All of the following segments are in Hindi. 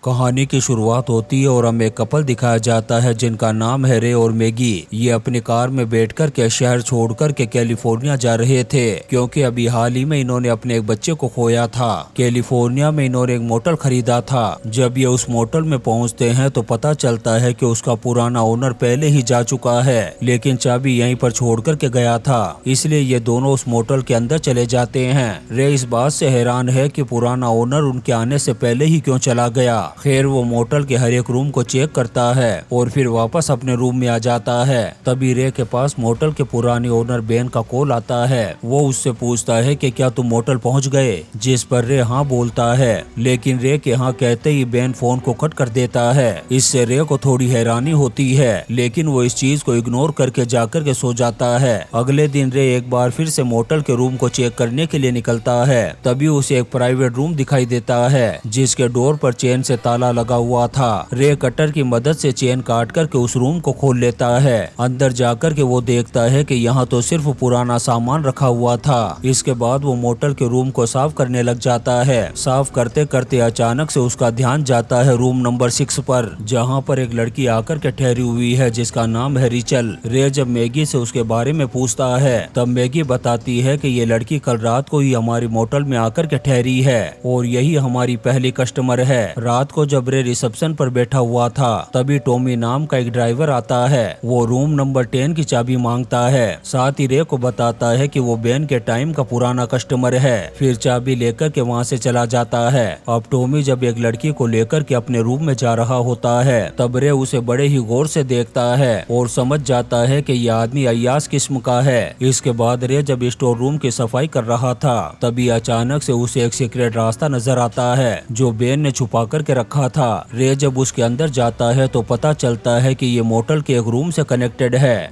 कहानी की शुरुआत होती है और हमें एक कपल दिखाया जाता है जिनका नाम है रे और मैगी। ये अपनी कार में बैठकर के शहर छोड़कर के कैलिफोर्निया जा रहे थे क्योंकि अभी हाल ही में इन्होंने अपने एक बच्चे को खोया था। कैलिफोर्निया में इन्होंने एक मोटल खरीदा था। जब ये उस मोटल में पहुंचते हैं तो पता चलता है कि उसका पुराना ओनर पहले ही जा चुका है, लेकिन चाबी यहीं पर छोड़ कर के गया था। इसलिए ये दोनों उस मोटल के अंदर चले जाते हैं। रे इस बात से हैरान है कि पुराना ओनर उनके आने से पहले ही क्यों चला गया। खैर वो मोटल के हर एक रूम को चेक करता है और फिर वापस अपने रूम में आ जाता है। तभी रे के पास मोटल के पुराने ओनर बेन का कॉल आता है। वो उससे पूछता है कि क्या तुम मोटल पहुंच गए, जिस पर रे हाँ बोलता है, लेकिन रे के हाँ कहते ही बेन फोन को कट कर देता है। इससे रे को थोड़ी हैरानी होती है, लेकिन वो इस चीज को इग्नोर करके जाकर के सो जाता है। अगले दिन रे एक बार फिर से मोटल के रूम को चेक करने के लिए निकलता है। तभी उसे एक प्राइवेट रूम दिखाई देता है जिसके डोर पर चेन से ताला लगा हुआ था। रे कटर की मदद से चेन काट करके उस रूम को खोल लेता है। अंदर जाकर के वो देखता है कि यहाँ तो सिर्फ पुराना सामान रखा हुआ था। इसके बाद वो मोटल के रूम को साफ करने लग जाता है। साफ करते करते अचानक से उसका ध्यान जाता है रूम नंबर 6 पर, जहाँ पर एक लड़की आकर के ठहरी हुई है जिसका नाम है रिचल। रे जब मैगी से उसके बारे में पूछता है तब मैगी बताती है कि ये लड़की कल रात को ही हमारी मोटल में आकर के ठहरी है और यही हमारी पहली कस्टमर है। रात को जब रे रिसेप्शन पर बैठा हुआ था तभी टॉमी नाम का एक ड्राइवर आता है। वो रूम नंबर 10 की चाबी मांगता है। साथ ही रे को बताता है कि वो बेन के टाइम का पुराना कस्टमर है। फिर चाबी लेकर के वहाँ से चला जाता है। अब टॉमी जब एक लड़की को लेकर के अपने रूम में जा रहा होता है तब रे उसे बड़े ही गौर से देखता है और समझ जाता है कि यह आदमी अय्यास किस्म का है। इसके बाद रे जब स्टोर रूम की सफाई कर रहा था तभी अचानक से उसे एक सीक्रेट रास्ता नजर आता है जो बेन ने छुपा करके रखा था। रे जब उसके अंदर जाता है तो पता चलता है कि ये मोटल के एक रूम से कनेक्टेड है।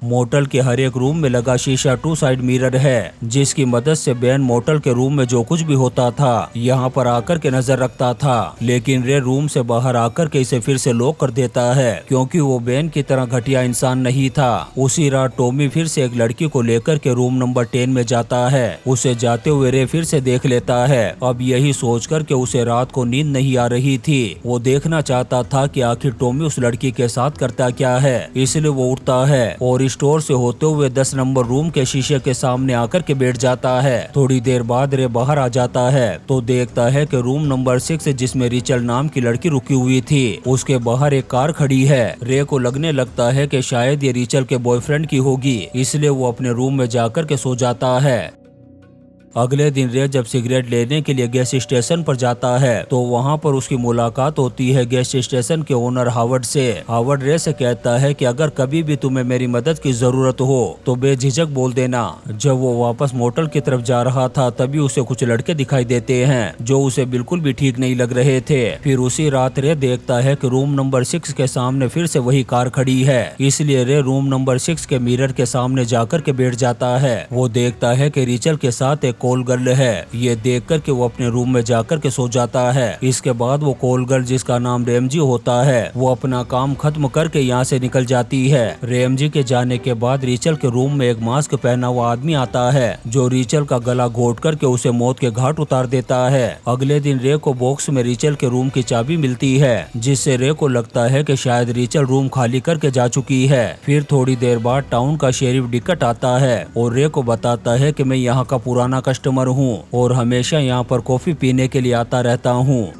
मोटल के हर एक रूम में लगा शीशा 2 साइड मिरर है जिसकी मदद से बेन मोटल के रूम में जो कुछ भी होता था यहाँ पर आकर के नजर रखता था, लेकिन रे रूम से बाहर आकर के इसे फिर से लॉक कर देता है क्योंकि वो बेन की तरह घटिया इंसान नहीं था। उसी रात टॉमी फिर से एक लड़की को लेकर के रूम नंबर 10 में जाता है। उसे जाते हुए रे फिर से देख लेता है। अब यही सोच कर के उसे रात को नींद नहीं आ रही थी। वो देखना चाहता था कि आखिर टॉमी उस लड़की के साथ करता क्या है, इसलिए वो उठता है और स्टोर से होते हुए 10 नंबर रूम के शीशे के सामने आकर के बैठ जाता है। थोड़ी देर बाद रे बाहर आ जाता है तो देखता है कि रूम नंबर 6 जिसमें रिचल नाम की लड़की रुकी हुई थी उसके बाहर एक कार खड़ी है। रे को लगने लगता है कि शायद ये रिचल के बॉयफ्रेंड की होगी, इसलिए वो अपने रूम में जाकर के सो जाता है। अगले दिन रे जब सिगरेट लेने के लिए गैस स्टेशन पर जाता है तो वहाँ पर उसकी मुलाकात होती है गैस स्टेशन के ओनर हावर्ड से। हावर्ड रे से कहता है कि अगर कभी भी तुम्हें मेरी मदद की जरूरत हो तो बेझिझक बोल देना। जब वो वापस मोटल की तरफ जा रहा था तभी उसे कुछ लड़के दिखाई देते हैं जो उसे बिल्कुल भी ठीक नहीं लग रहे थे। फिर उसी रात रे देखता है कि रूम नंबर 6 के सामने फिर से वही कार खड़ी है, इसलिए रे रूम नंबर 6 के मिरर के सामने जाकर के बैठ जाता है। वो देखता है कि रिचल के साथ एक कॉल गर्ल है। ये देख कर के वो अपने रूम में जाकर के सो जाता है। इसके बाद वो कॉल गर्ल जिसका नाम रेमजी होता है वो अपना काम खत्म करके यहाँ से निकल जाती है। रेमजी के जाने के बाद रिचल के रूम में एक मास्क पहना हुआ आदमी आता है जो रिचल का गला घोट करके उसे मौत के घाट उतार देता है। अगले दिन रे को बॉक्स में रिचल के रूम की चाबी मिलती है जिससे रे को लगता है कि शायद रिचल रूम खाली करके जा चुकी है। फिर थोड़ी देर बाद टाउन का शेरिफ डिकट आता है और रे को बताता है कि मैं यहाँ का पुराना कस्टमर हूँ और हमेशा यहाँ पर कॉफी पीने के लिए आता रहता हूँ।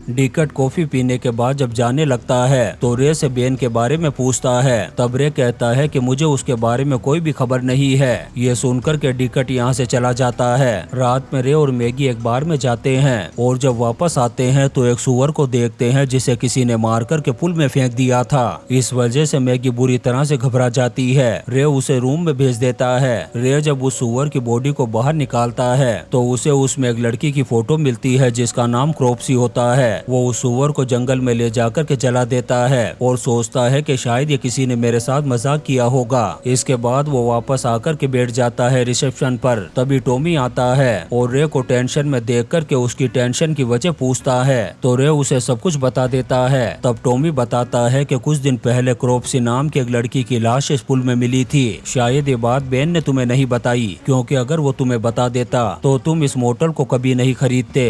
डिकट कॉफी पीने के बाद जब जाने लगता है तो रे से बेन के बारे में पूछता है। तब रे कहता है कि मुझे उसके बारे में कोई भी खबर नहीं है। ये सुनकर के डिकट यहाँ से चला जाता है। रात में रे और मैगी एक बार में जाते हैं और जब वापस आते हैं तो एक सुअर को देखते हैं जिसे किसी ने मार कर के पुल में फेंक दिया था। इस वजह से मैगी बुरी तरह से घबरा जाती है। रे उसे रूम में भेज देता है। रे जब उस सुअर की बॉडी को बाहर निकालता है तो उसे उसमें एक लड़की की फोटो मिलती है जिसका नाम क्रॉप्सी होता है। वो उस सुअर को जंगल में ले जाकर के जला देता है और सोचता है कि शायद ये किसी ने मेरे साथ मजाक किया होगा। इसके बाद वो वापस आकर के बैठ जाता है रिसेप्शन पर। तभी टॉमी आता है और रे को टेंशन में देख कर के उसकी टेंशन की वजह पूछता है तो रे उसे सब कुछ बता देता है। तब टॉमी बताता है कि कुछ दिन पहले क्रॉप्सी नाम की एक लड़की की लाश इस पुल में मिली थी। शायद ये बात बेन ने तुम्हें नहीं बताई, क्योंकि अगर वो तुम्हें बता देता तो तुम इस मोटल को कभी नहीं खरीदते।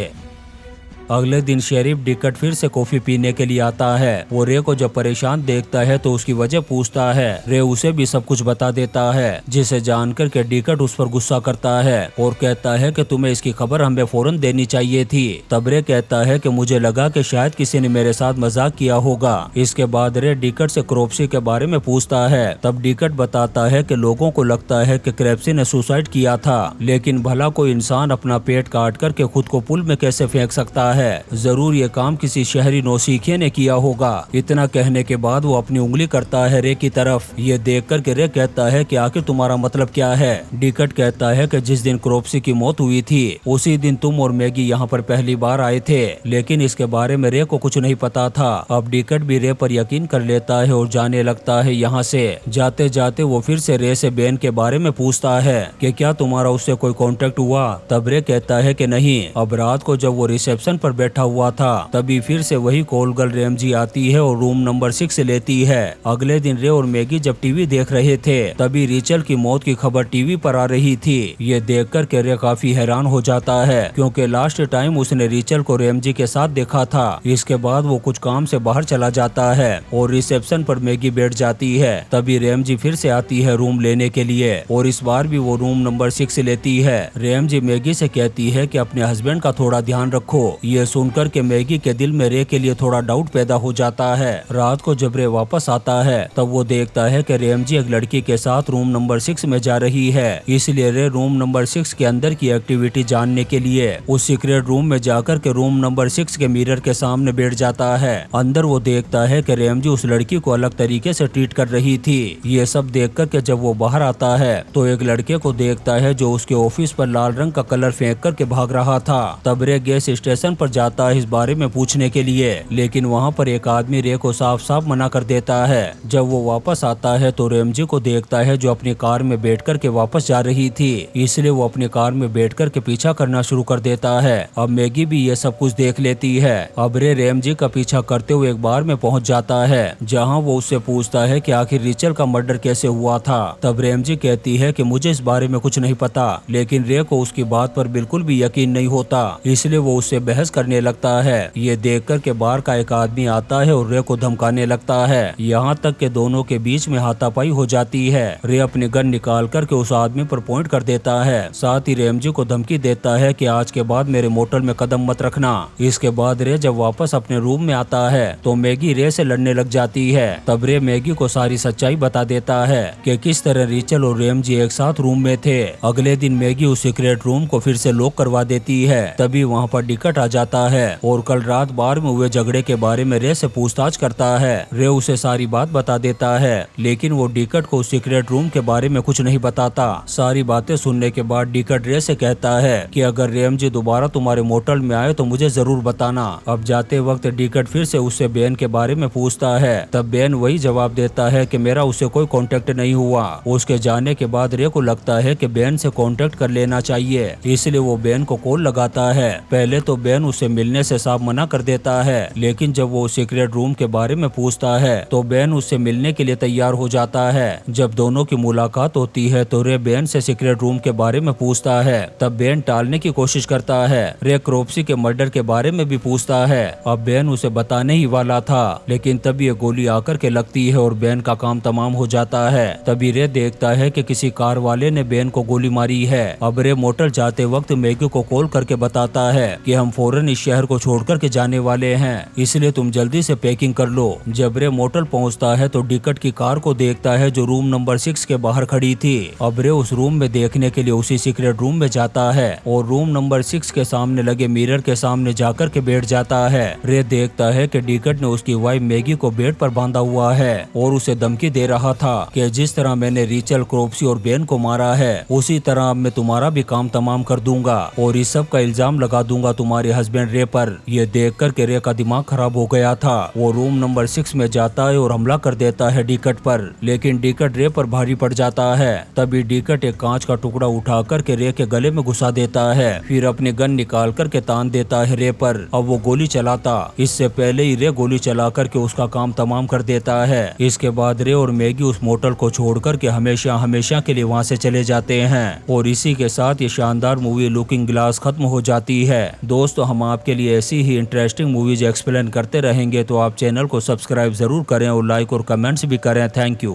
अगले दिन शेरिफ डिकट फिर से कॉफी पीने के लिए आता है। वो रे को जब परेशान देखता है तो उसकी वजह पूछता है। रे उसे भी सब कुछ बता देता है, जिसे जानकर के डिकट उस पर गुस्सा करता है और कहता है कि तुम्हें इसकी खबर हमें फौरन देनी चाहिए थी। तब रे कहता है कि मुझे लगा कि शायद किसी ने मेरे साथ मजाक किया होगा। इसके बाद रे डिकट से क्रोप्सी के बारे में पूछता है। तब डिकट बताता है कि लोगों को लगता है कि क्रेप्सी ने सुसाइड किया था, लेकिन भला कोई इंसान अपना पेट काट करके खुद को पुल में कैसे फेंक सकता है? जरूर ये काम किसी शहरी नौसिखिए ने किया होगा। इतना कहने के बाद वो अपनी उंगली करता है रे की तरफ। ये देख कर के रे कहता है कि आखिर तुम्हारा मतलब क्या है? डिकट कहता है कि जिस दिन क्रोप्सी की मौत हुई थी उसी दिन तुम और मैगी यहाँ पर पहली बार आए थे, लेकिन इसके बारे में रे को कुछ नहीं पता था। अब डिकट भी रे पर यकीन कर लेता है और जाने लगता है यहाँ से। जाते जाते वो फिर से रे से बेन के बारे में पूछता है कि क्या तुम्हारा उससे कोई कांटेक्ट हुआ? तब रे कहता है कि नहीं। अब रात को जब वो रिसेप्शन पर बैठा हुआ था तभी फिर से वही कॉल गर्ल रेमजी आती है और रूम नंबर 6 लेती है। अगले दिन रे और मैगी जब टीवी देख रहे थे तभी रिचल की मौत की खबर टीवी पर आ रही थी। ये देखकर के रे काफी हैरान हो जाता है, क्योंकि लास्ट टाइम उसने रिचल को रेमजी के साथ देखा था। इसके बाद वो कुछ काम से बाहर चला जाता है और रिसेप्शन पर मैगी बैठ जाती है। तभी रेमजी फिर से आती है रूम लेने के लिए और इस बार भी वो रूम नंबर 6 लेती है। रेमजी मैगी से कहती है कि अपने हस्बैंड का थोड़ा ध्यान रखो। ये सुनकर के मैगी के दिल में रे के लिए थोड़ा डाउट पैदा हो जाता है। रात को जब रे वापस आता है तब वो देखता है कि रेमजी एक लड़की के साथ रूम नंबर 6 में जा रही है। इसलिए रे रूम नंबर 6 के अंदर की एक्टिविटी जानने के लिए उस सीक्रेट रूम में जाकर के रूम नंबर 6 के मिरर के सामने बैठ जाता है। अंदर वो देखता है कि रेमजी उस लड़की को अलग तरीके से ट्रीट कर रही थी। ये सब देखकर के जब वो बाहर आता है तो एक लड़के को देखता है जो उसके ऑफिस पर लाल रंग का कलर फेंक करके भाग रहा था। तब रे गैस स्टेशन पर जाता है इस बारे में पूछने के लिए, लेकिन वहाँ पर एक आदमी रे को साफ साफ मना कर देता है। जब वो वापस आता है तो रेमजी को देखता है जो अपनी कार में बैठ कर के वापस जा रही थी, इसलिए वो अपनी कार में बैठ कर के पीछा करना शुरू कर देता है। अब मैगी भी ये सब कुछ देख लेती है। अब रे रेमजी का पीछा करते हुए एक बार में पहुंच जाता है जहां वो उससे पूछता है कि आखिर रिचल का मर्डर कैसे हुआ था। तब रेमजी कहती है कि मुझे इस बारे में कुछ नहीं पता, लेकिन रे को उसकी बात पर बिल्कुल भी यकीन नहीं होता, इसलिए वो उससे बहस करने लगता है। ये देखकर के बाहर का एक आदमी आता है और रे को धमकाने लगता है। यहाँ तक के दोनों के बीच में हाथापाई हो जाती है। रे अपनी गन निकाल करके उस आदमी पर पॉइंट कर देता है। साथ ही रेमजी को धमकी देता है कि आज के बाद मेरे मोटल में कदम मत रखना। इसके बाद रे जब वापस अपने रूम में आता है तो मैगी रे से लड़ने लग जाती है। तब रे मैगी को सारी सच्चाई बता देता है कि किस तरह रिचल और रेमजी एक साथ रूम में थे। अगले दिन मैगी उस सीक्रेट रूम को फिर से लॉक करवा देती है। तभी वहाँ पर डिकट आ जाता है और कल रात बार में हुए झगड़े के बारे में रे से पूछताछ करता है। रे उसे सारी बात बता देता है, लेकिन वो डिकट को सीक्रेट रूम के बारे में कुछ नहीं बताता। सारी बातें सुनने के बाद डिकट रे से कहता है कि अगर रेमजी दोबारा तुम्हारे मोटल में आए तो मुझे जरूर बताना। अब जाते वक्त डिकट फिर से उससे बेन के बारे में पूछता है। तब बेन वही जवाब देता है कि मेरा उससे कोई कांटेक्ट नहीं हुआ। उसके जाने के बाद रे को लगता है कि बेन से कांटेक्ट कर लेना चाहिए, इसलिए वो बेन को कॉल लगाता है। पहले तो बेन उससे मिलने से साफ मना कर देता है, लेकिन जब वो सीक्रेट रूम के बारे में पूछता है तो बेन उससे मिलने के लिए तैयार हो जाता है। जब दोनों की मुलाकात होती है तो रे बेन से सीक्रेट रूम के बारे में पूछता है। तब बेन टालने की कोशिश करता है। रे क्रोप्सी के मर्डर के बारे में भी पूछता है। अब बेन उसे बताने ही वाला था, लेकिन तभी ये गोली आकर के लगती है और बेन का काम तमाम हो जाता है। तभी रे देखता है कि किसी कार वाले ने बेन को गोली मारी है। अब रे मोटर जाते वक्त मैगी को कॉल करके बताता है कि हम फौरन इस शहर को छोड़ करके जाने वाले हैं, इसलिए तुम जल्दी से पैकिंग कर लो। जब रे मोटल पहुंचता है तो डिकट की कार को देखता है जो रूम नंबर 6 के बाहर खड़ी थी। अब रे उस रूम में देखने के लिए उसी सीक्रेट रूम में जाता है और रूम नंबर 6 के सामने लगे मिरर के सामने जाकर के बैठ जाता है। रे देखता है कि डिकट ने उसकी वाइफ मैगी को बेड पर बांधा हुआ है और उसे धमकी दे रहा था कि जिस तरह मैंने रिचल, क्रोप्सी और बेन को मारा है उसी तरह अब मैं तुम्हारा भी काम तमाम कर दूंगा और इस सब का इल्जाम लगा दूंगा तुम्हारे हस्बैंड रे पर। ये देख कर के रे का दिमाग खराब हो गया था। वो रूम नंबर 6 में जाता है और हमला कर देता है डिकट पर, लेकिन डिकट रे पर भारी पड़ जाता है। तभी डिकट एक कांच का टुकड़ा उठा कर के रे के गले में घुसा देता है, फिर अपनी गन निकाल कर के तान देता है रे पर। अब वो गोली चलाता इससे पहले ही रे गोली चला कर के उसका काम तमाम कर देता है। इसके बाद रे और मैगी उस मोटल को छोड़ कर के हमेशा हमेशा के लिए वहाँ से चले जाते हैं और इसी के साथ ये शानदार मूवी लुकिंग ग्लास खत्म हो जाती है। दोस्तों हम आपके लिए ऐसी ही इंटरेस्टिंग मूवीज एक्सप्लेन करते रहेंगे, तो आप चैनल को सब्सक्राइब जरूर करें और लाइक और कमेंट्स भी करें। Thank you.